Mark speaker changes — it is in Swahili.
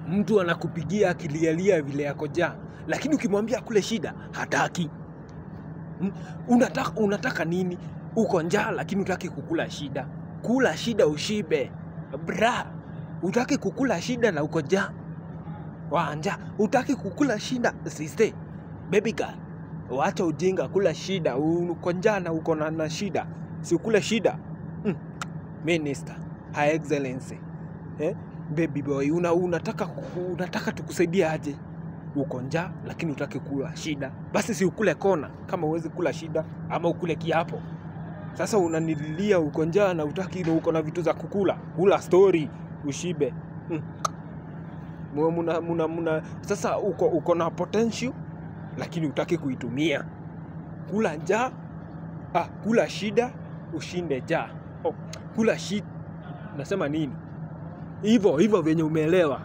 Speaker 1: Mtu anakupigia akilialia vile yako njaa, lakini ukimwambia kule shida hataki. Unataka nini? Uko njaa lakini utaki kukula shida. Kula shida ushibe. Bra, utaki kukula shida na uko njaa. Wanja, utaki kukula shida sister. Baby girl, wacha ujinga, kula shida. Uko njaa na uko na shida. Si ukule shida. Minister, Her Excellency. Baby boy, unataka tukusaidia aje? Uko njaa lakini utaki kula shida. Basi si ukule kona kama uwezi kula shida, ama ukule kiapo. Sasa unanililia uko njaa na utaki na uko na vitu za kukula. Kula story ushibe. Sasa uko na potential lakini utaki kuitumia. Kula njaa, kula shida ushinde njaa. Kula shida. Nasema nini? Hivyo venye umeelewa.